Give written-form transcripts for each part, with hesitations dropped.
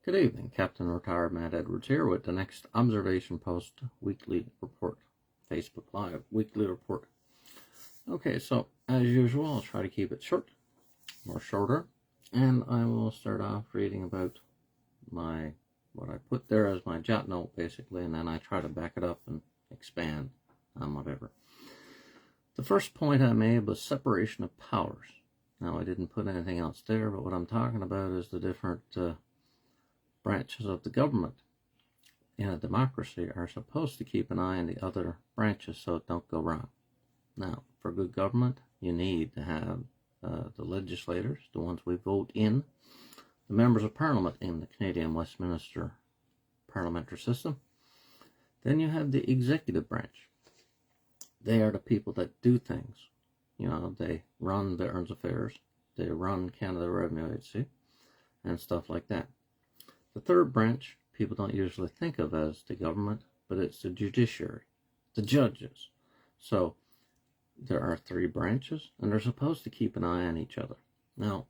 Good evening, Captain Retired Matt Edwards here with the next Observation Post Weekly Report, Facebook Live Weekly Report. Okay, so as usual, I'll try to keep it short or shorter, and I will start off reading about what I put there as my jot note, basically, and then I try to back it up and expand on whatever. The first point I made was separation of powers. Now, I didn't put anything else there, but what I'm talking about is the different branches of the government in a democracy are supposed to keep an eye on the other branches so it don't go wrong. Now, for good government, you need to have the legislators, the ones we vote in, the members of parliament in the Canadian Westminster parliamentary system. Then you have the executive branch. They are the people that do things. You know, they run Veterans Affairs, they run Canada Revenue Agency, and stuff like that. The third branch, people don't usually think of as the government, but it's the judiciary, the judges. So there are three branches, and they're supposed to keep an eye on each other. Now,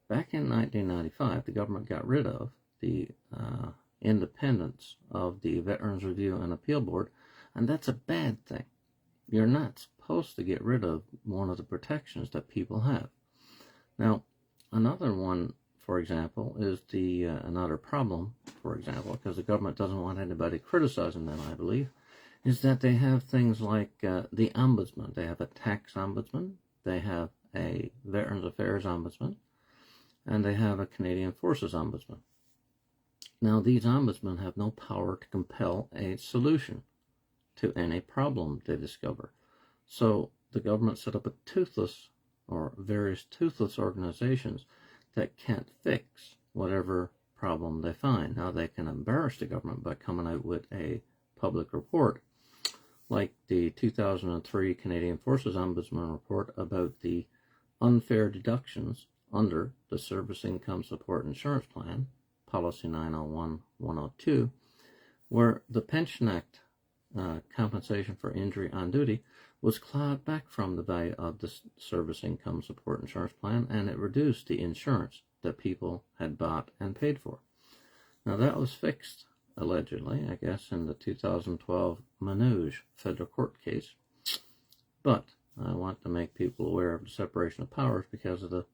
back in 1995, the government got rid of the independence of the Veterans Review and Appeal Board, and that's a bad thing. You're not supposed to get rid of one of the protections that people have. Now, another one, for example, is another problem, for example, because the government doesn't want anybody criticizing them, I believe, is that they have things like the ombudsman. They have a tax ombudsman, they have a Veterans Affairs ombudsman, and they have a Canadian Forces ombudsman. Now, these ombudsmen have no power to compel a solution to any problem they discover. So the government set up a toothless or various toothless organizations that can't fix whatever problem they find. Now, they can embarrass the government by coming out with a public report, like the 2003 Canadian Forces Ombudsman report about the unfair deductions under the Service Income Support Insurance Plan, Policy 901-102, where the Pension Act compensation for injury on duty was clawed back from the value of the Service Income Support Insurance Plan, and it reduced the insurance that people had bought and paid for. Now, that was fixed, allegedly, I guess, in the 2012 Manouche federal court case. But I want to make people aware of the separation of powers because of the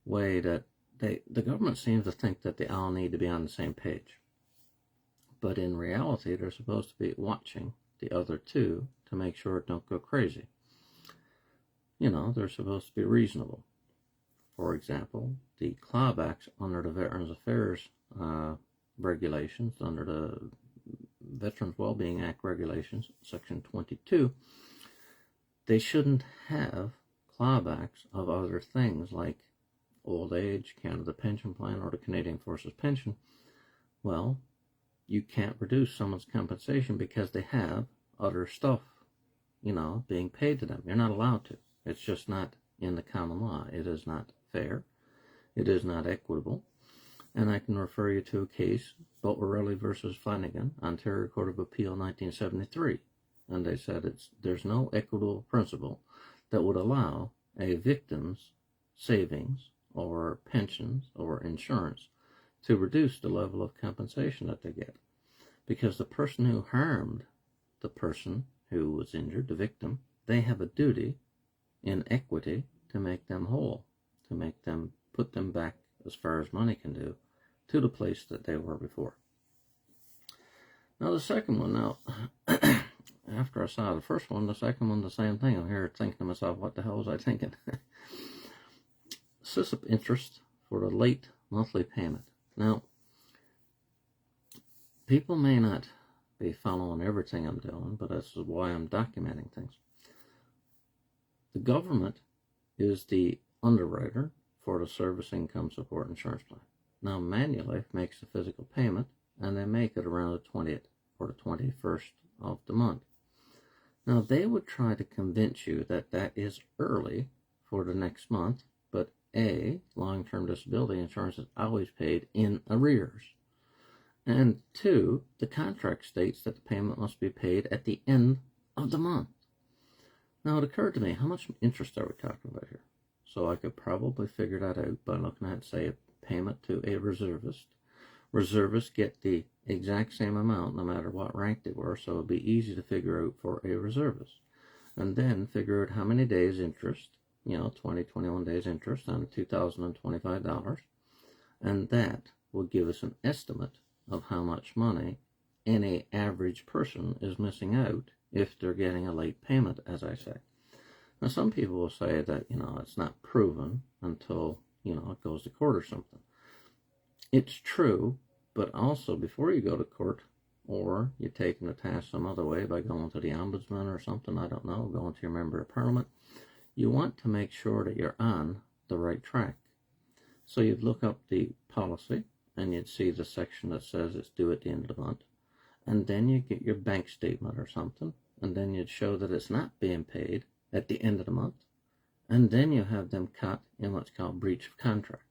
way that the government seems to think that they all need to be on the same page. But in reality, they're supposed to be watching the other two to make sure it don't go crazy. You know, they're supposed to be reasonable. For example, the clawbacks under the Veterans Affairs regulations, under the Veterans Wellbeing Act regulations, Section 22, they shouldn't have clawbacks of other things like old age, Canada Pension Plan, or the Canadian Forces Pension. Well, you can't reduce someone's compensation because they have other stuff, you know, being paid to them. You're not allowed to. It's just not in the common law. It is not fair. It is not equitable. And I can refer you to a case, Butlerelli versus Flanagan, Ontario Court of Appeal, 1973. And they said there's no equitable principle that would allow a victim's savings or pensions or insurance to reduce the level of compensation that they get. Because the person who harmed the person who was injured, the victim, they have a duty in equity to make them whole, to make them, put them back as far as money can do, to the place that they were before. Now, the second one, after I saw the first one, the second one, the same thing. I'm here thinking to myself, what the hell was I thinking? SISIP interest for the late monthly payment. Now, people may not be following everything I'm doing, but this is why I'm documenting things. The government is the underwriter for the Service Income Support Insurance Plan. Now, Manulife makes the physical payment, and they make it around the 20th or the 21st of the month. Now, they would try to convince you that that is early for the next month, but A, long-term disability insurance is always paid in arrears. And 2, the contract states that the payment must be paid at the end of the month. Now, it occurred to me, how much interest are we talking about here? So I could probably figure that out by looking at, say, a payment to a reservist Reservists get the exact same amount no matter what rank they were, so it would be easy to figure out for a reservist. And then figure out how many days interest, 20, 21 days interest on $2,025. And that will give us an estimate of how much money any average person is missing out if they're getting a late payment, as I say. Now, some people will say that, it's not proven until, it goes to court or something. It's true, but also before you go to court, or you're taking the task some other way by going to the ombudsman or something, I don't know, going to your member of parliament, you want to make sure that you're on the right track. So you'd look up the policy, and you'd see the section that says it's due at the end of the month, and then you get your bank statement or something, and then you'd show that it's not being paid at the end of the month, and then you have them cut in what's called breach of contract.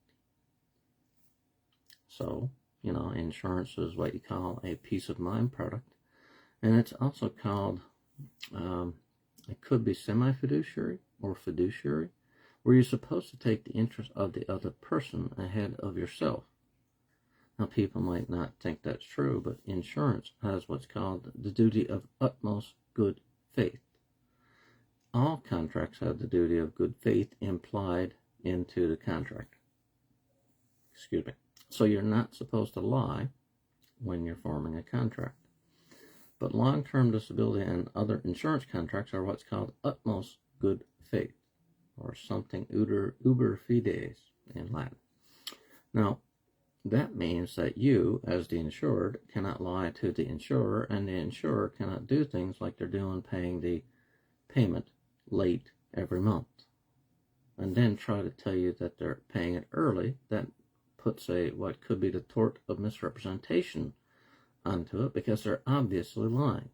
So, insurance is what you call a peace of mind product, and it's also called, it could be semi-fiduciary or fiduciary, where you're supposed to take the interest of the other person ahead of yourself. Now, people might not think that's true, but insurance has what's called the duty of utmost good faith. All contracts have the duty of good faith implied into the contract. Excuse me. So you're not supposed to lie when you're forming a contract. But long-term disability and other insurance contracts are what's called utmost good faith, or something uber fides in Latin. Now, that means that you, as the insured, cannot lie to the insurer, and the insurer cannot do things like they're doing, paying the payment late every month, and then try to tell you that they're paying it early. That puts what could be the tort of misrepresentation onto it, because they're obviously lying.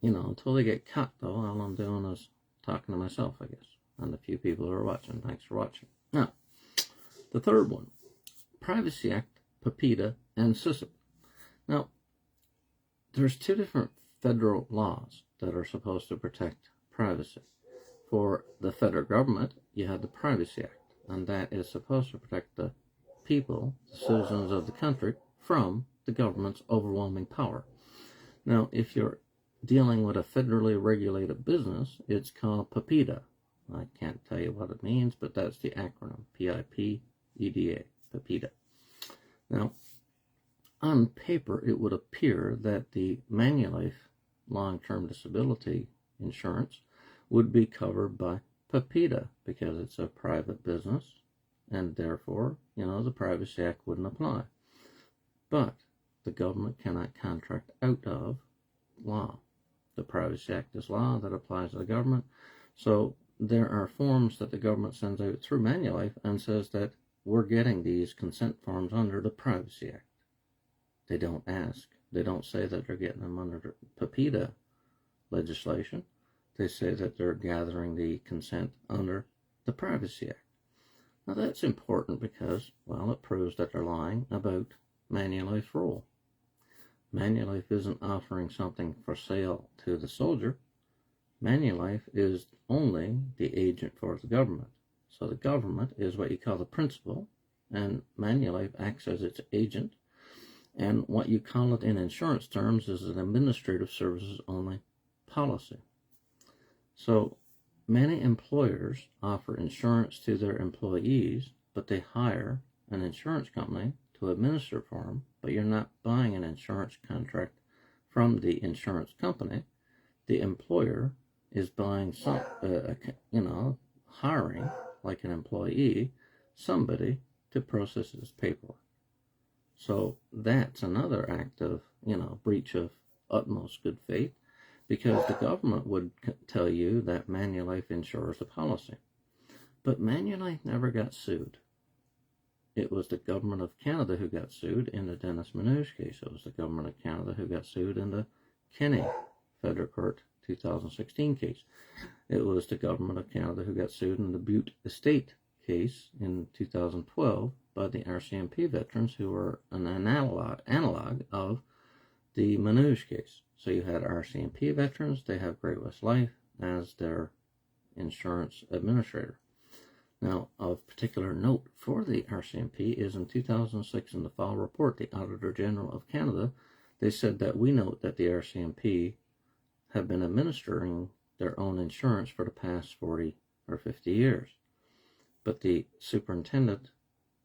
Until they get caught, though, all I'm doing is talking to myself, I guess, and the few people who are watching. Thanks for watching. Now, the third one, Privacy Act, PIPEDA, and SISIP. Now, there's two different federal laws that are supposed to protect privacy. For the federal government, you have the Privacy Act, and that is supposed to protect the people, the citizens of the country, from the government's overwhelming power. Now, if you're dealing with a federally regulated business, it's called PIPEDA. I can't tell you what it means, but that's the acronym, PIPEDA, PIPEDA. Now, on paper, it would appear that the Manulife long-term disability insurance would be covered by PIPEDA because it's a private business, and therefore, the Privacy Act wouldn't apply. But the government cannot contract out of law. The Privacy Act is law that applies to the government. So there are forms that the government sends out through Manulife and says that we're getting these consent forms under the Privacy Act. They don't ask. They don't say that they're getting them under the PIPEDA legislation. They say that they're gathering the consent under the Privacy Act. Now that's important because, well, it proves that they're lying about Manulife's role. Manulife isn't offering something for sale to the soldier. Manulife is only the agent for the government. So the government is what you call the principal, and Manulife acts as its agent. And what you call it in insurance terms is an administrative services only policy. So many employers offer insurance to their employees, but they hire an insurance company to administer for them, but you're not buying an insurance contract from the insurance company. The employer is buying hiring, like an employee, somebody to process this paperwork. So that's another act of, breach of utmost good faith, because the government would tell you that Manulife insures the policy. But Manulife never got sued. It was the government of Canada who got sued in the Dennis Manouche case. It was the government of Canada who got sued in the Kenney Federal Court 2016 case. It was the government of Canada who got sued in the Butte Estate case in 2012 by the RCMP veterans, who were an analog of the Manouche case. So you had RCMP veterans, they have Great West Life as their insurance administrator. Now, of particular note for the RCMP is in 2006 in the fall report, the Auditor General of Canada, they said that we note that the RCMP have been administering their own insurance for the past 40 or 50 years. But the superintendent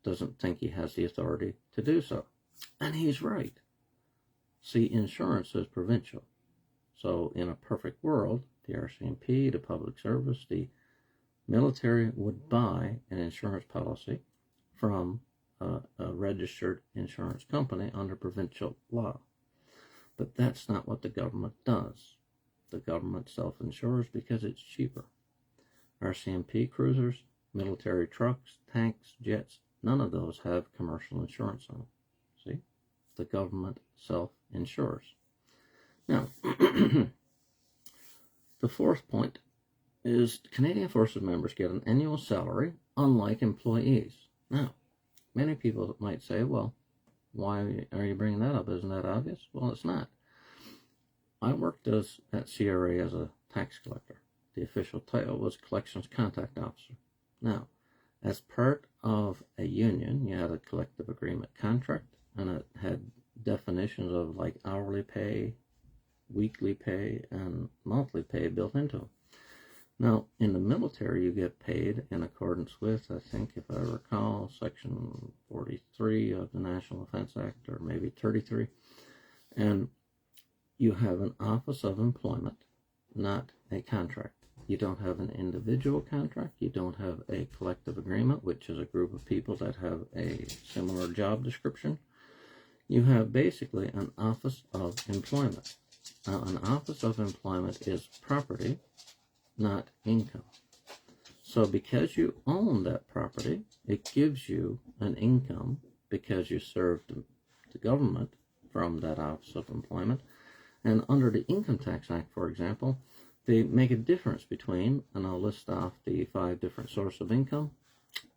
doesn't think he has the authority to do so. And he's right. See, insurance is provincial. So in a perfect world, the RCMP, the public service, the military would buy an insurance policy from a registered insurance company under provincial law. But that's not what the government does. The government self-insures because it's cheaper. RCMP cruisers, military trucks, tanks, jets, none of those have commercial insurance on them. See? The government self-insures. Now, the fourth point is Canadian Forces members get an annual salary unlike employees. Now, many people might say, well, why are you bringing that up? Isn't that obvious? Well, it's not. I worked at CRA as a tax collector. The official title was Collections Contact Officer. Now, as part of a union, you had a collective agreement contract, and it had definitions of like hourly pay, weekly pay, and monthly pay built into them. Now, in the military, you get paid in accordance with, I think, if I recall, Section 43 of the National Defense Act, or maybe 33, and you have an office of employment, not a contract. You don't have an individual contract. You don't have a collective agreement, which is a group of people that have a similar job description. You have basically an office of employment. Now, an office of employment is property, not income. So because you own that property, it gives you an income because you served the government from that office of employment. And under the Income Tax Act, for example, they make a difference between, and I'll list off the 5 different sources of income: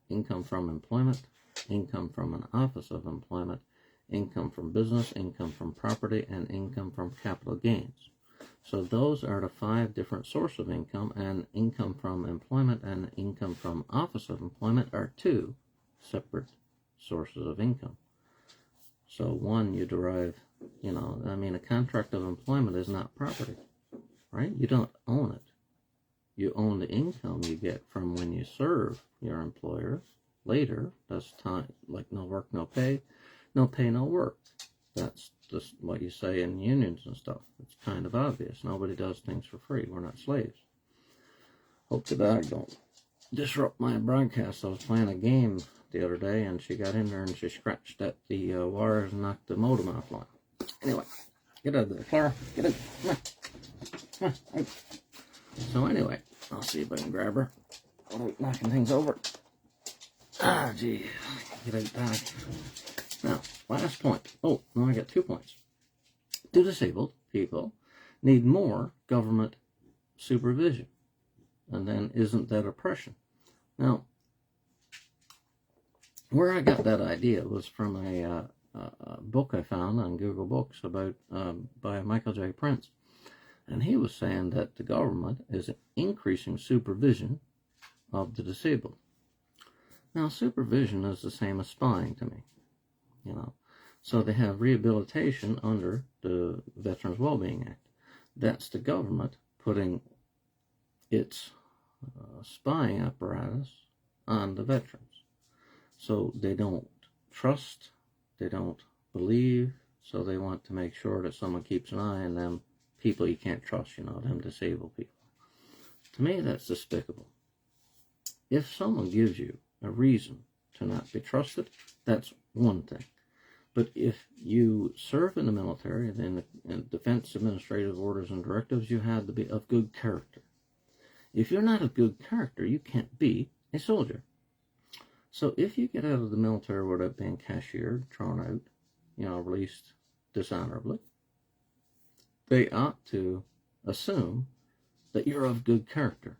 income from employment, income from an office of employment, income from business, income from property, and income from capital gains. So those are the 5 different sources of income, and income from employment and income from office of employment are 2 separate sources of income. So one, you derive, a contract of employment is not property, right? You don't own it. You own the income you get from when you serve your employer later. That's time, like no work, no pay, no pay, no work. That's just what you say in unions and stuff. It's kind of obvious. Nobody does things for free. We're not slaves. Hope the dog don't disrupt my broadcast. I was playing a game the other day, and she got in there and she scratched at the wires and knocked the modem offline. Anyway, get out of there, Clara. Get in. Come on. Come on. So anyway, I'll see if I can grab her without knocking things over. Ah, gee. Get out back. Now, last point. Oh, no, I got 2 points. Do disabled people need more government supervision? And then, isn't that oppression? Now, where I got that idea was from a book I found on Google Books about by Michael J. Prince. And he was saying that the government is increasing supervision of the disabled. Now, supervision is the same as spying to me, So they have rehabilitation under the Veterans Wellbeing Act. That's the government putting its spying apparatus on the veterans. So they don't trust, they don't believe, so they want to make sure that someone keeps an eye on them people you can't trust, them disabled people. To me, that's despicable. If someone gives you a reason to not be trusted, that's one thing. But if you serve in the military, in Defense Administrative Orders and Directives, you have to be of good character. If you're not of good character, you can't be a soldier. So if you get out of the military without being cashiered, thrown out, released dishonorably, they ought to assume that you're of good character.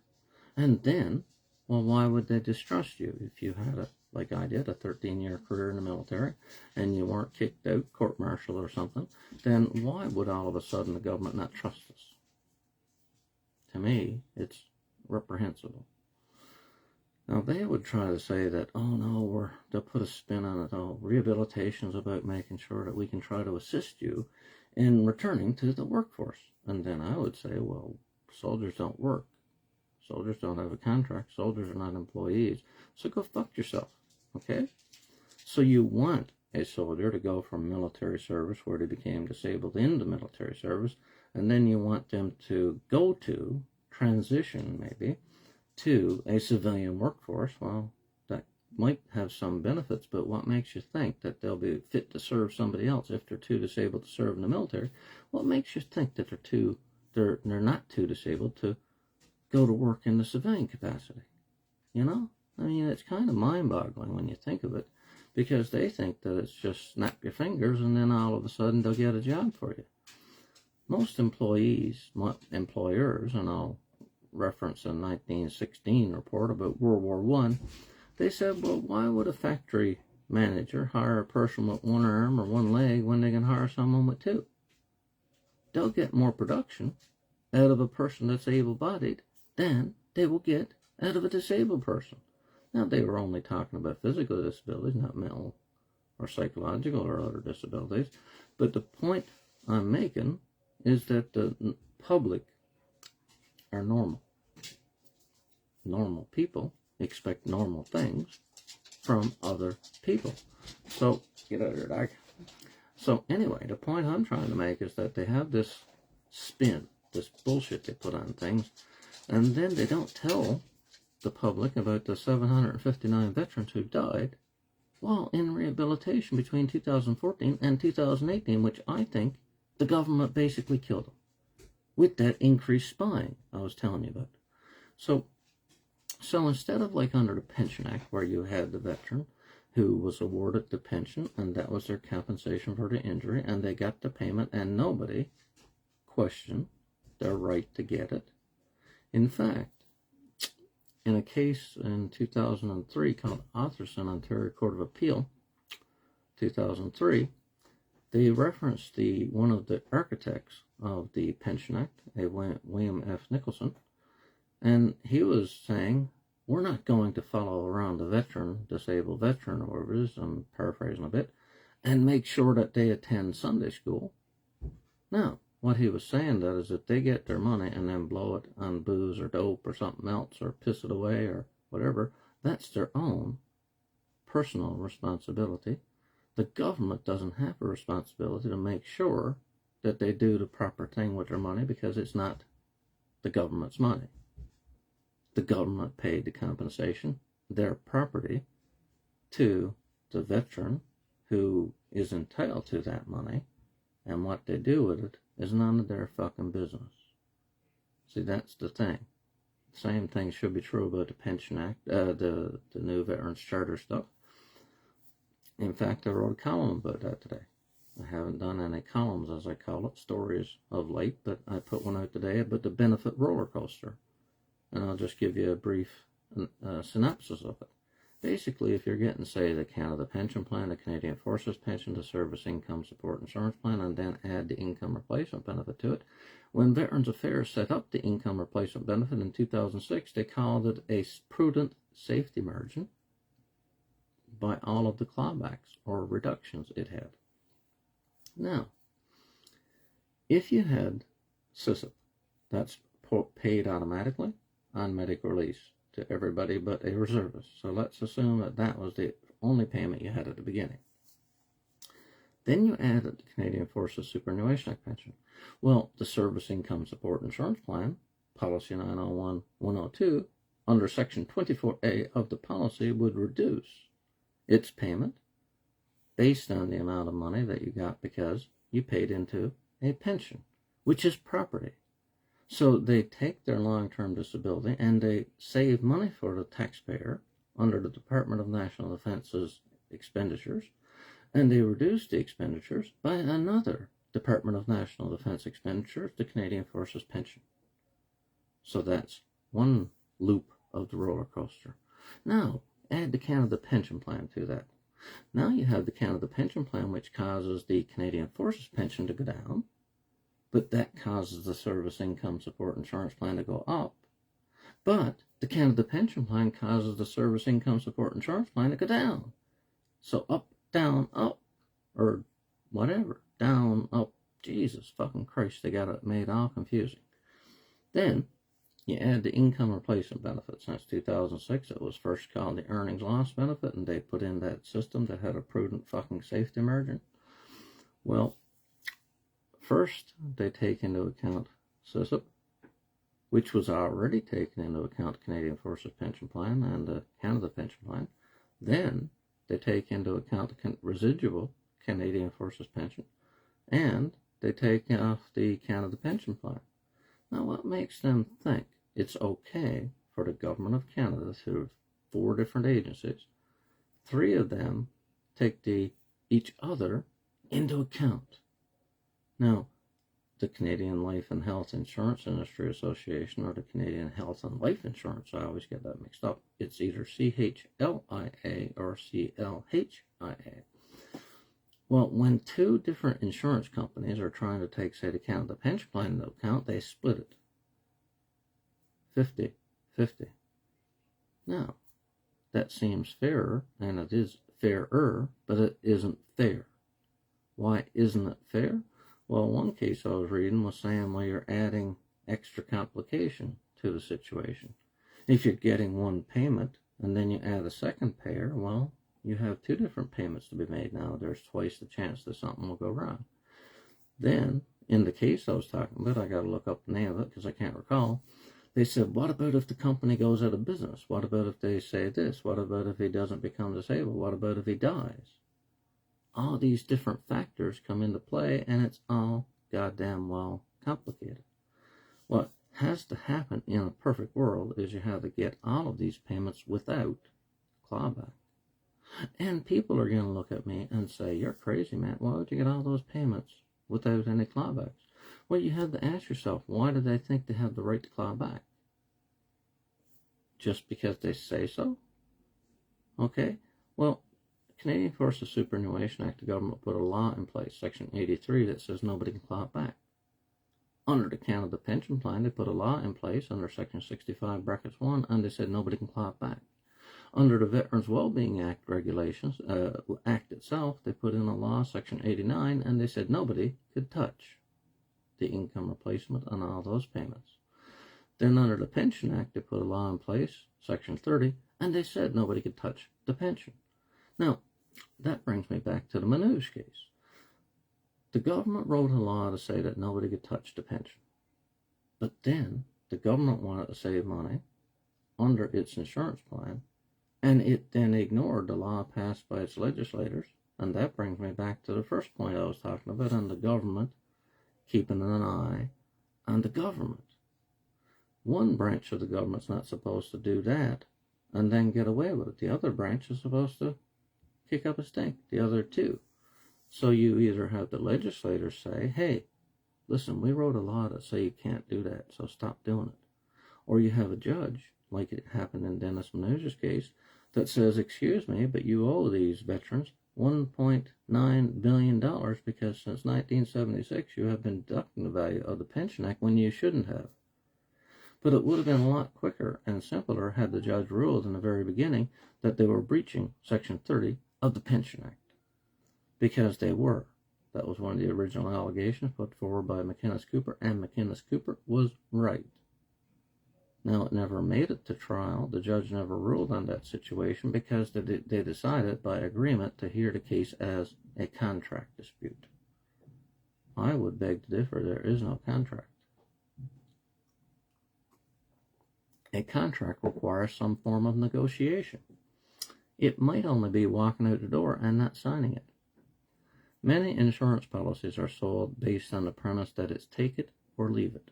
And then, well, why would they distrust you if you had like I did, a 13-year career in the military, and you weren't kicked out, court-martialed or something? Then why would all of a sudden the government not trust us? To me, it's reprehensible. Now, they would try to say that, oh no, they'll put a spin on it. Oh, rehabilitation is about making sure that we can try to assist you in returning to the workforce. And then I would say, well, soldiers don't work. Soldiers don't have a contract. Soldiers are not employees. So go fuck yourself, okay? So you want a soldier to go from military service, where they became disabled, into military service, and then you want them to go to, transition maybe, to a civilian workforce. Well, that might have some benefits, but what makes you think that they'll be fit to serve somebody else if they're too disabled to serve in the military? What makes you think that they're not too disabled to go to work in the civilian capacity? You know? I mean, it's kind of mind-boggling when you think of it, because they think that it's just snap your fingers and then all of a sudden they'll get a job for you. Most employers, and I'll reference a 1916 report about World War I, they said, well, why would a factory manager hire a person with one arm or one leg when they can hire someone with two? They'll get more production out of a person that's able-bodied than they will get out of a disabled person. Now, they were only talking about physical disabilities, not mental or psychological or other disabilities. But the point I'm making is that the public are normal. Normal people expect normal things from other people. So, get out of here, Doc. So, anyway, the point I'm trying to make is that they have this spin, this bullshit they put on things, and then they don't tell the public about the 759 veterans who died while in rehabilitation between 2014 and 2018, which I think the government basically killed them with that increased spying I was telling you about. So instead of like under the Pension Act, where you had the veteran who was awarded the pension and that was their compensation for the injury, and they got the payment and nobody questioned their right to get it. In fact, in a case in 2003 called Otterson, Ontario Court of Appeal, 2003, they referenced one of the architects of the Pension Act, a William F. Nicholson, and he was saying, we're not going to follow around the veteran, disabled veteran, or whatever it is, I'm paraphrasing a bit, and make sure that they attend Sunday school. Now, what he was saying that is if they get their money and then blow it on booze or dope or something else or piss it away or whatever, that's their own personal responsibility. The government doesn't have a responsibility to make sure that they do the proper thing with their money, because it's not the government's money. The government paid the compensation, their property, to the veteran who is entitled to that money, and what they do with it is none of their fucking business. See, that's the thing. Same thing should be true about the Pension Act, the new Veterans Charter stuff. In fact, I wrote a column about that today. I haven't done any columns, as I call it, stories of late, but I put one out today about the benefit roller coaster. And I'll just give you a brief synopsis of it. Basically, if you're getting, say, the Canada Pension Plan, the Canadian Forces Pension, the Service Income Support Insurance Plan, and then add the income replacement benefit to it, when Veterans Affairs set up the income replacement benefit in 2006, they called it a prudent safety margin by all of the clawbacks or reductions it had. Now, if you had SISIP, that's paid automatically on medical release to everybody but a reservist. So let's assume that that was the only payment you had at the beginning. Then you added the Canadian Forces Superannuation Act pension. Well, the Service Income Support Insurance Plan, Policy 901-102, under Section 24A of the policy would reduce its payment based on the amount of money that you got because you paid into a pension, which is property. So they take their long-term disability and they save money for the taxpayer under the Department of National Defense's expenditures, and they reduce the expenditures by another Department of National Defense expenditure, the Canadian Forces pension. So that's one loop of the roller coaster. Now, add the Canada Pension Plan to that. Now you have the Canada Pension Plan, which causes the Canadian Forces pension to go down, but that causes the Service Income Support Insurance Plan to go up. But the Canada Pension Plan causes the Service Income Support Insurance Plan to go down. So up, down, up, or whatever, down, up. Jesus fucking Christ, they got it made all confusing. Then you add the income replacement benefit. Since 2006, it was first called the earnings loss benefit, and they put in that system that had a prudent fucking safety margin. Well, first they take into account SISIP, which was already taken into account Canadian Forces Pension Plan and the Canada Pension Plan. Then they take into account the residual Canadian Forces Pension, and they take off the Canada Pension Plan. Now, what makes them think it's okay for the Government of Canada, through 4 different agencies, 3 of them take each other into account? Now, the Canadian Life and Health Insurance Industry Association, or the Canadian Health and Life Insurance, I always get that mixed up. It's either CHLIA or CLHIA. Well, when 2 different insurance companies are trying to take, say, the Canada Pension Plan into account, they split it 50-50. Now, that seems fairer, and it is fairer, but it isn't fair. Why isn't it fair? Well, one case I was reading was saying, well, you're adding extra complication to the situation. If you're getting one payment and then you add a second payer, well, you have 2 different payments to be made now. There's twice the chance that something will go wrong. Then, in the case I was talking about, I got to look up the name of it because I can't recall. They said, what about if the company goes out of business? What about if they say this? What about if he doesn't become disabled? What about if he dies? All these different factors come into play, and it's all goddamn well complicated. What has to happen in a perfect world is you have to get all of these payments without clawback. And people are going to look at me and say, you're crazy, man. Why would you get all those payments without any clawbacks? Well, you have to ask yourself, why do they think they have the right to claw back? Just because they say so? Okay, well, Canadian Forces Superannuation Act, the government put a law in place, Section 83, that says nobody can claw it back. Under the Canada Pension Plan, they put a law in place under Section 65, brackets 1, and they said nobody can claw it back. Under the Veterans Wellbeing Act regulations, Act itself, they put in a law, Section 89, and they said nobody could touch the income replacement on all those payments. Then under the Pension Act, they put a law in place, Section 30, and they said nobody could touch the pension. Now, that brings me back to the Manouche case. The government wrote a law to say that nobody could touch the pension. But then the government wanted to save money under its insurance plan, and it then ignored the law passed by its legislators. And that brings me back to the first point I was talking about, on the government keeping an eye on the government. One branch of the government's not supposed to do that and then get away with it. The other branch is supposed to kick up a stink, the other 2. So you either have the legislators say, hey, listen, we wrote a law that say you can't do that, so stop doing it. Or you have a judge, like it happened in Dennis Manouche's case, that says, excuse me, but you owe these veterans $1.9 billion because since 1976 you have been deducting the value of the Pension Act when you shouldn't have. But it would have been a lot quicker and simpler had the judge ruled in the very beginning that they were breaching Section 30 of the Pension Act. Because they were. That was one of the original allegations put forward by McInnes Cooper, and McInnes Cooper was right. Now, it never made it to trial. The judge never ruled on that situation because they decided by agreement to hear the case as a contract dispute. I would beg to differ. There is no contract. A contract requires some form of negotiation. It might only be walking out the door and not signing it. Many insurance policies are sold based on the premise that it's take it or leave it.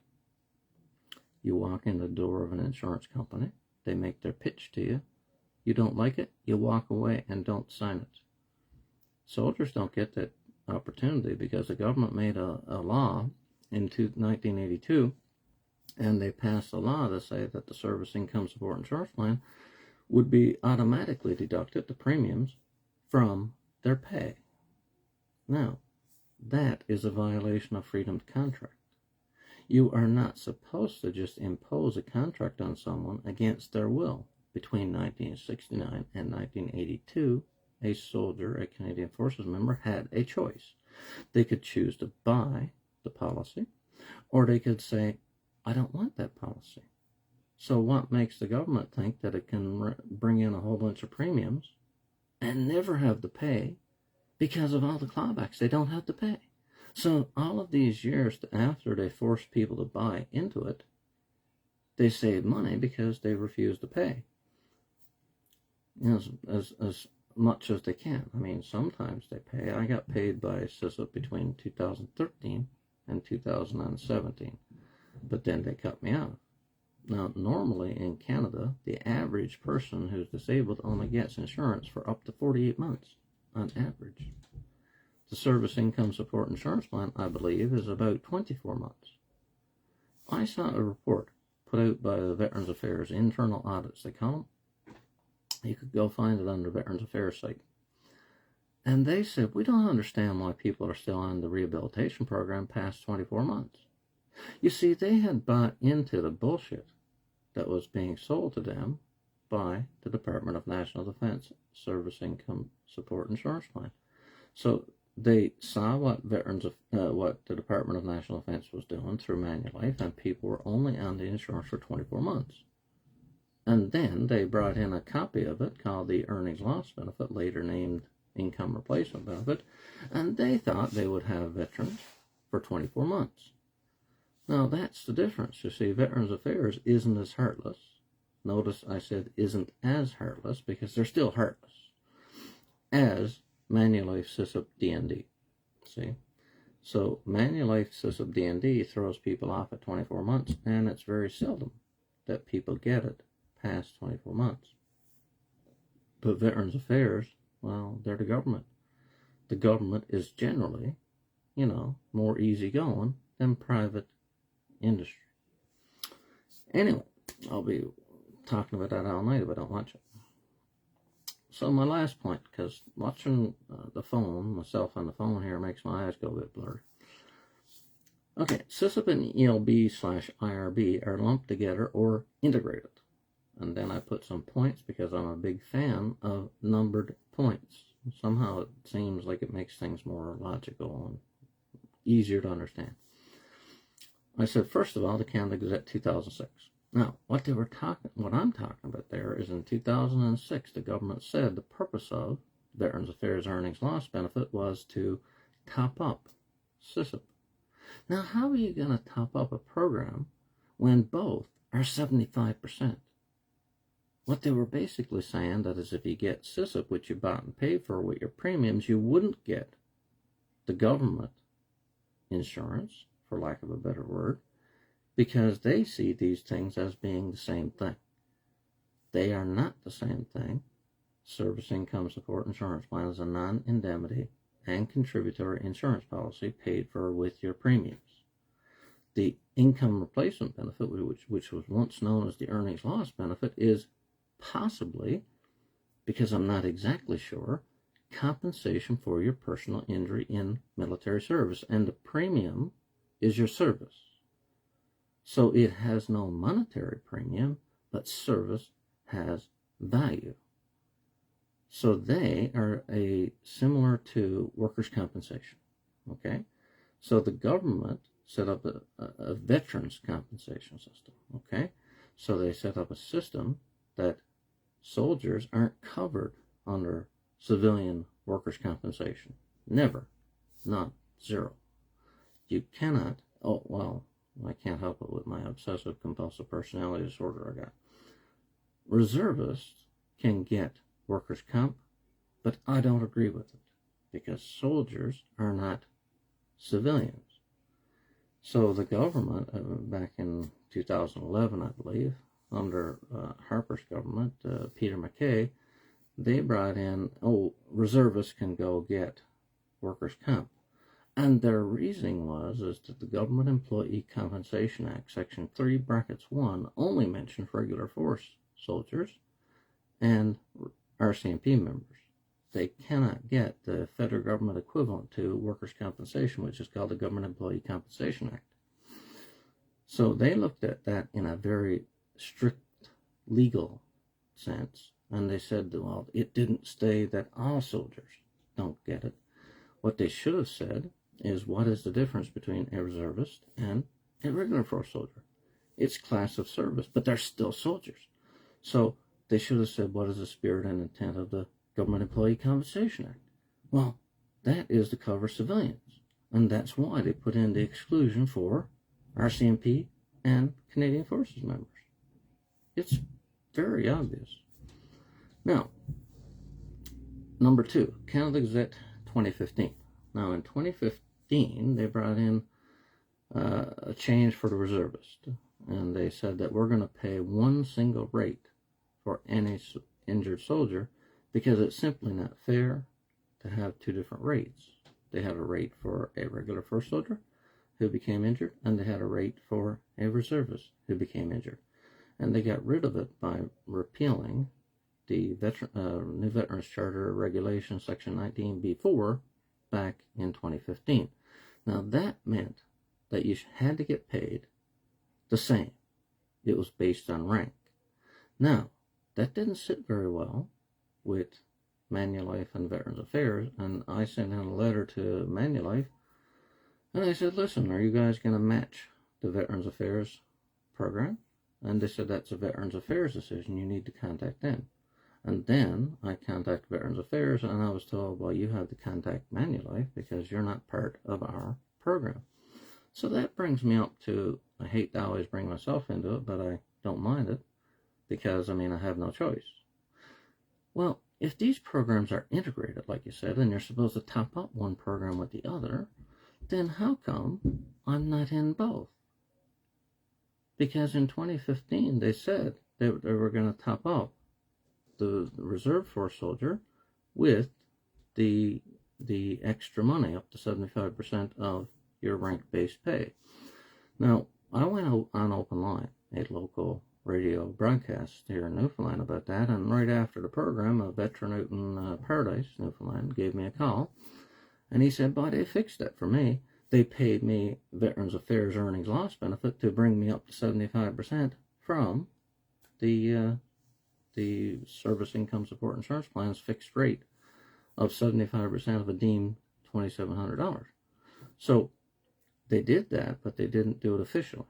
You walk in the door of an insurance company, they make their pitch to you. You don't like it, you walk away and don't sign it. Soldiers don't get that opportunity because the government made a law in 1982, and they passed a law to say that the Service Income Support Insurance Plan would be automatically deducted, the premiums, from their pay. Now, that is a violation of freedom to contract. You are not supposed to just impose a contract on someone against their will. Between 1969 and 1982, a soldier, a Canadian Forces member, had a choice. They could choose to buy the policy, or they could say, I don't want that policy. So what makes the government think that it can bring in a whole bunch of premiums and never have to pay because of all the clawbacks they don't have to pay? So all of these years after they forced people to buy into it, they save money because they refuse to pay, you know, as much as they can. I mean, sometimes they pay. I got paid by SISIP between 2013 and 2017, but then they cut me off. Now, normally in Canada, the average person who's disabled only gets insurance for up to 48 months on average. The Service Income Support Insurance Plan, I believe, is about 24 months. I saw a report put out by the Veterans Affairs Internal Audits, they call them. You could go find it on the Veterans Affairs site. And they said, we don't understand why people are still on the rehabilitation program past 24 months. You see, they had bought into the bullshit that was being sold to them by the Department of National Defense Service Income Support Insurance Plan. So they saw what what the Department of National Defense was doing through Manulife, and people were only on the insurance for 24 months. And then they brought in a copy of it called the Earnings Loss Benefit, later named Income Replacement Benefit, and they thought they would have veterans for 24 months. Now that's the difference. You see, Veterans Affairs isn't as heartless. Notice I said isn't as heartless because they're still heartless as Manulife SISIP DND. See? So Manulife SISIP DND throws people off at 24 months, and it's very seldom that people get it past 24 months. But Veterans Affairs, well, they're the government. The government is generally, you know, more easygoing than private industry. Anyway, I'll be talking about that all night if I don't watch it. So my last point, because watching the phone, myself on the phone here, makes my eyes go a bit blurry. Okay, SISIP and ELB/IRB are lumped together or integrated. And then I put some points because I'm a big fan of numbered points. Somehow it seems like it makes things more logical and easier to understand. I said, first of all, the Canada Gazette 2006. Now, what I'm talking about there is in 2006, the government said the purpose of Veterans Affairs Earnings Loss Benefit was to top up SISIP. Now, how are you going to top up a program when both are 75%? What they were basically saying, that is, if you get SISIP, which you bought and paid for with your premiums, you wouldn't get the government insurance, for lack of a better word, because they see these things as being the same thing. They are not the same thing. Service Income Support Insurance Plan is a non-indemnity and contributory insurance policy paid for with your premiums. The Income Replacement Benefit, which was once known as the Earnings Loss Benefit, is possibly, because I'm not exactly sure, compensation for your personal injury in military service, and the premium is your service. So it has no monetary premium, but service has value. So they are similar to workers' compensation. Okay, so the government set up a veterans compensation system. Okay, so they set up a system that soldiers aren't covered under civilian workers' compensation. Never. None. Zero. You cannot, oh, well, I can't help it with my obsessive compulsive personality disorder I got. Reservists can get workers' comp, but I don't agree with it because soldiers are not civilians. So the government, back in 2011, I believe, under Harper's government, Peter MacKay, they brought in, reservists can go get workers' comp. And their reasoning is that the Government Employee Compensation Act, Section 3, brackets 1, only mentioned regular force soldiers and RCMP members. They cannot get the federal government equivalent to workers' compensation, which is called the Government Employee Compensation Act. So they looked at that in a very strict legal sense, and they said, well, it didn't say that all soldiers don't get it. What they should have said is, what is the difference between a reservist and a regular force soldier? It's class of service, but they're still soldiers. So they should have said, what is the spirit and intent of the Government Employee Compensation Act? Well, that is to cover civilians, and that's why they put in the exclusion for RCMP and Canadian Forces members. It's very obvious. Now, number 2, Canada Gazette 2015. Now, in 2015, they brought in a change for the reservist, and they said that we're going to pay one single rate for any injured soldier because it's simply not fair to have two different rates. They had a rate for a regular first soldier who became injured, and they had a rate for a reservist who became injured. And they got rid of it by repealing the New Veterans Charter Regulation Section 19B4 back in 2015. Now that meant that you had to get paid the same. It was based on rank. Now, that didn't sit very well with Manulife and Veterans Affairs, and I sent in a letter to Manulife, and I said, listen, are you guys going to match the Veterans Affairs program? And they said, that's a Veterans Affairs decision, you need to contact them. And then I contacted Veterans Affairs, and I was told, well, you have to contact Manulife because you're not part of our program. So that brings me up to, I hate to always bring myself into it, but I don't mind it because, I mean, I have no choice. Well, if these programs are integrated, like you said, and you're supposed to top up one program with the other, then how come I'm not in both? Because in 2015, they said they were going to top up the reserve force soldier with the extra money, up to 75% of your rank-based pay. Now, I went on Open Line, a local radio broadcast here in Newfoundland about that, and right after the program, a veteran out in Paradise, Newfoundland, gave me a call, and he said, boy, they fixed that for me. They paid me Veterans Affairs earnings loss benefit to bring me up to 75% from the Service Income Support Insurance Plan's fixed rate of 75% of a deemed $2,700. So they did that, but they didn't do it officially.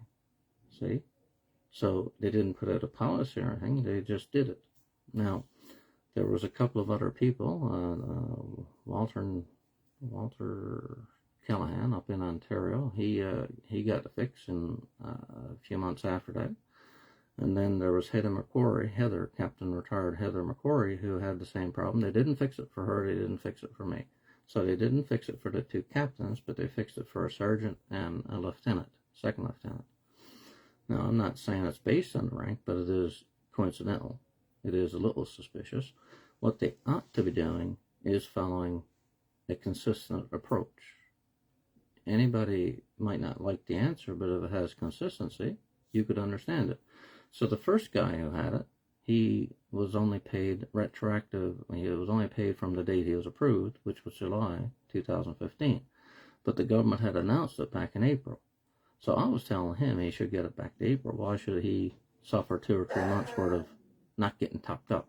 See? So they didn't put out a policy or anything, they just did it. Now, there was a couple of other people, Walter Callahan up in Ontario, he got the fix in a few months after that. And then there was Captain Retired Heather McQuarrie, who had the same problem. They didn't fix it for her, they didn't fix it for me. So they didn't fix it for the two captains, but they fixed it for a sergeant and a lieutenant, second lieutenant. Now, I'm not saying it's based on the rank, but it is coincidental. It is a little suspicious. What they ought to be doing is following a consistent approach. Anybody might not like the answer, but if it has consistency, you could understand it. So the first guy who had it, he was only paid retroactive. He was only paid from the date he was approved, which was July 2015. But the government had announced it back in April. So I was telling him he should get it back to April. Why should he suffer 2 or 3 months worth of not getting topped up?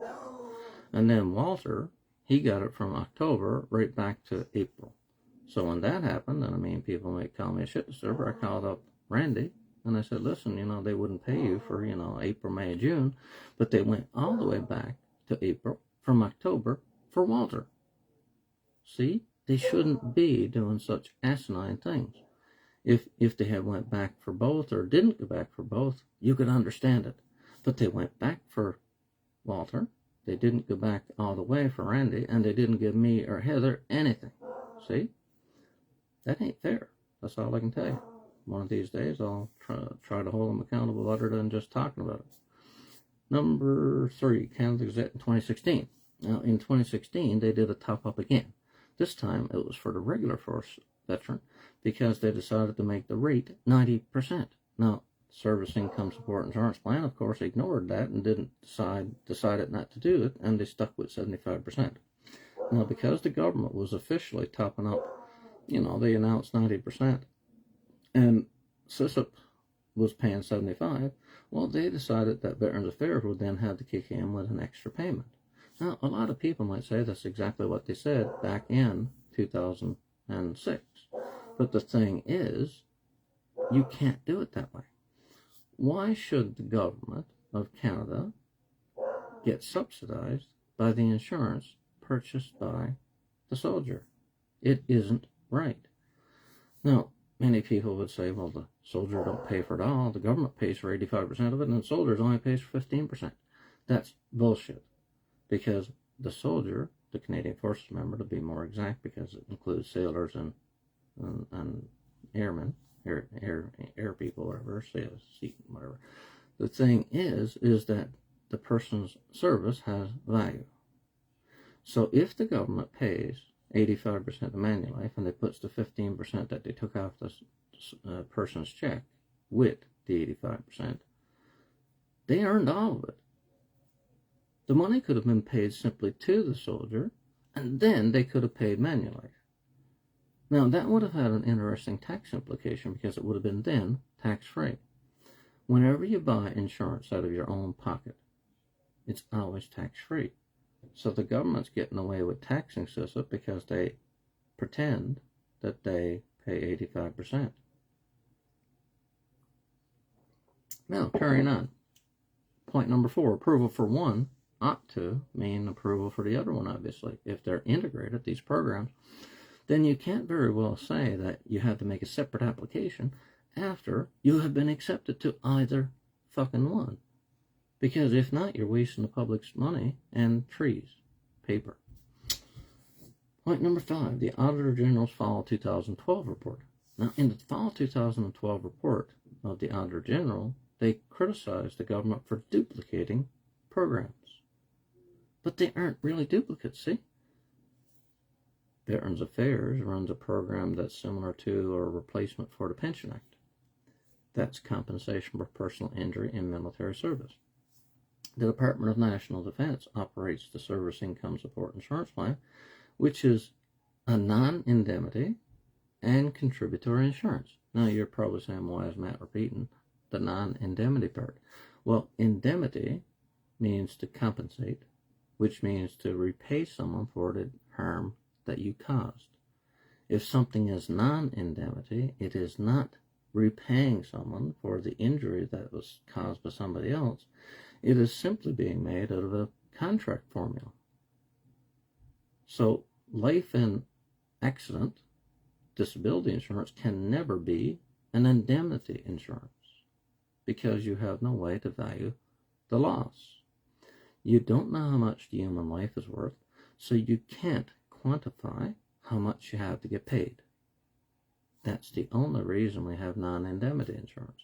And then Walter, he got it from October right back to April. So when that happened, and I mean, people might call me a shit disturber, I called up Randy, and I said, listen, they wouldn't pay you for, April, May, June, but they went all the way back to April from October for Walter. See, they shouldn't be doing such asinine things. If they had went back for both or didn't go back for both, you could understand it. But they went back for Walter, they didn't go back all the way for Randy, and they didn't give me or Heather anything. See? That ain't fair. That's all I can tell you. One of these days, I'll try to hold them accountable other than just talking about it. Number 3, Canada Gazette in 2016. Now, in 2016, they did a top-up again. This time, it was for the regular force veteran because they decided to make the rate 90%. Now, Service Income Support Insurance Plan, of course, ignored that and didn't decided not to do it, and they stuck with 75%. Now, because the government was officially topping up, they announced 90%, and SISIP was paying $75. Well, they decided that Veterans Affairs would then have to kick in with an extra payment. Now, a lot of people might say that's exactly what they said back in 2006. But the thing is, you can't do it that way. Why should the government of Canada get subsidized by the insurance purchased by the soldier? It isn't right. Now, many people would say, well, the soldier don't pay for it all. The government pays for 85% of it, and the soldier only pays for 15%. That's bullshit. Because the soldier, the Canadian Forces member, to be more exact, because it includes sailors and airmen, air people, whatever, whatever. The thing is that the person's service has value. So if the government pays 85% of Manulife and they puts the 15% that they took off the person's check with the 85%, they earned all of it. The money could have been paid simply to the soldier, and then they could have paid Manulife. Now, that would have had an interesting tax implication because it would have been then tax-free. Whenever you buy insurance out of your own pocket, it's always tax-free. So the government's getting away with taxing SISIP because they pretend that they pay 85%. Now, carrying on. Point number 4, approval for one ought to mean approval for the other one, obviously. If they're integrated, these programs, then you can't very well say that you have to make a separate application after you have been accepted to either fucking one. Because if not, you're wasting the public's money and trees, paper. Point number 5, the Auditor General's Fall 2012 report. Now, in the Fall 2012 report of the Auditor General, they criticized the government for duplicating programs. But they aren't really duplicates, see? Veterans Affairs runs a program that's similar to or a replacement for the Pension Act. That's compensation for personal injury in military service. The Department of National Defense operates the Service Income Support Insurance Plan, which is a non-indemnity and contributory insurance. Now, you're probably saying, why is Matt repeating the non-indemnity part? Well, indemnity means to compensate, which means to repay someone for the harm that you caused. If something is non-indemnity, it is not repaying someone for the injury that was caused by somebody else. It is simply being made out of a contract formula. So life and accident disability insurance can never be an indemnity insurance because you have no way to value the loss. You don't know how much the human life is worth, so you can't quantify how much you have to get paid. That's the only reason we have non-indemnity insurance.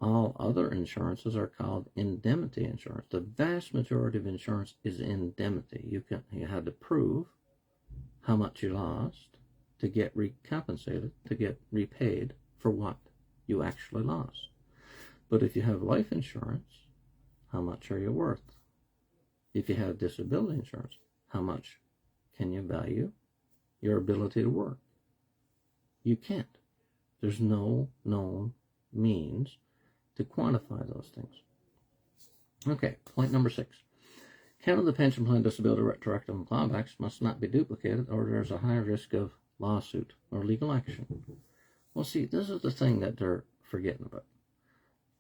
All other insurances are called indemnity insurance. The vast majority of insurance is indemnity. You had to prove how much you lost to get recompensated, to get repaid for what you actually lost. But if you have life insurance, how much are you worth? If you have disability insurance, how much can you value your ability to work? You can't. There's no known means to quantify those things. Okay, point number 6. Canada Pension Plan Disability Retroactive and Clawbacks must not be duplicated or there's a high risk of lawsuit or legal action. Well, see, this is the thing that they're forgetting about.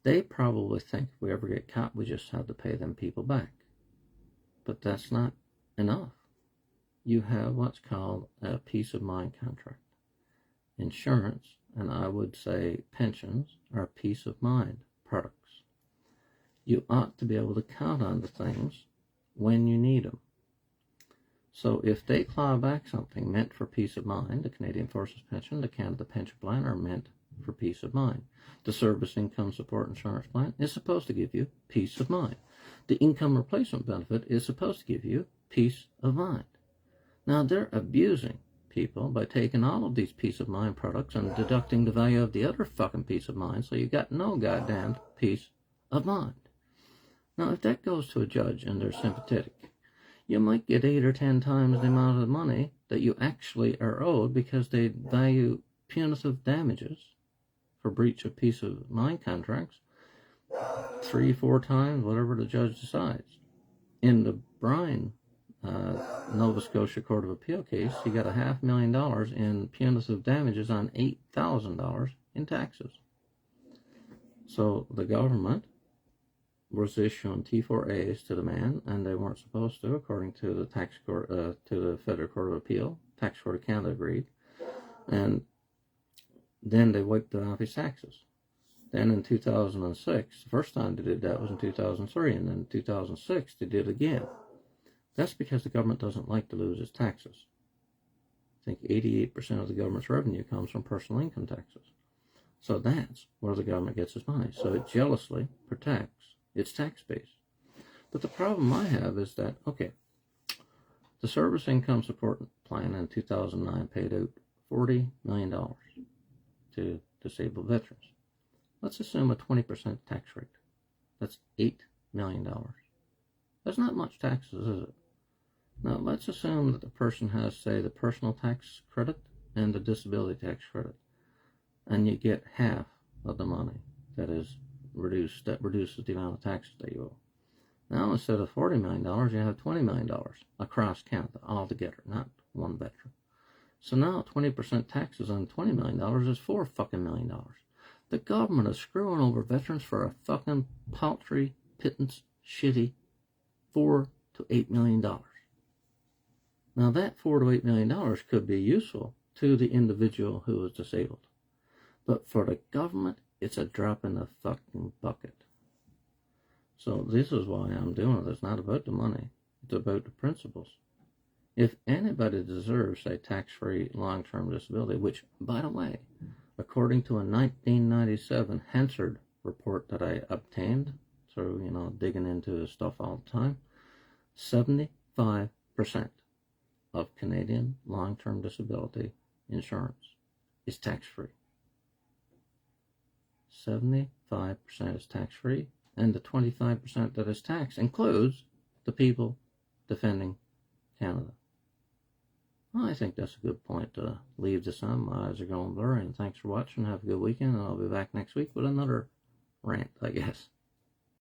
They probably think if we ever get caught, we just have to pay them people back. But that's not enough. You have what's called a peace of mind contract. Insurance, and I would say pensions, are peace of mind products. You ought to be able to count on the things when you need them. So if they claw back something meant for peace of mind, the Canadian Forces Pension, the Canada Pension Plan are meant for peace of mind. The Service Income Support Insurance Plan is supposed to give you peace of mind. The Income Replacement Benefit is supposed to give you peace of mind. Now they're abusing people by taking all of these peace of mind products and deducting the value of the other fucking peace of mind, so you got no goddamn peace of mind. Now if that goes to a judge and they're sympathetic, you might get 8 or 10 times the amount of money that you actually are owed because they value punitive damages for breach of peace of mind contracts 3-4 times, whatever the judge decides. In the Bryan, Nova Scotia Court of Appeal case, he got $500,000 in punitive damages on $8,000 in taxes. So the government was issuing T4As to the man, and they weren't supposed to, according to the tax court, to the Federal Court of Appeal. Tax Court of Canada agreed, and then they wiped it off his taxes. Then in 2006, the first time they did that was in 2003, and then in 2006 they did it again. That's because the government doesn't like to lose its taxes. I think 88% of the government's revenue comes from personal income taxes. So that's where the government gets its money. So it jealously protects its tax base. But the problem I have is that, okay, the Service Income Support Plan in 2009 paid out $40 million to disabled veterans. Let's assume a 20% tax rate. That's $8 million. That's not much taxes, is it? Now, let's assume that the person has, say, the personal tax credit and the disability tax credit, and you get half of the money that is reduced, that reduces the amount of taxes that you owe. Now, instead of $40 million, you have $20 million across Canada altogether, not one veteran. So now 20% taxes on $20 million is $4 fucking million. The government is screwing over veterans for a fucking paltry, pittance, shitty $4 to $8 million. Now that $4 to $8 million could be useful to the individual who is disabled. But for the government, it's a drop in the fucking bucket. So this is why I'm doing it. It's not about the money. It's about the principles. If anybody deserves, say, tax-free long-term disability, which, by the way, according to a 1997 Hansard report that I obtained through, digging into stuff all the time, 75% of Canadian long-term disability insurance is tax-free. 75% is tax-free, and the 25% that is taxed includes the people defending Canada. Well, I think that's a good point to leave this on. My eyes are going blurry, and thanks for watching. Have a good weekend, and I'll be back next week with another rant, I guess.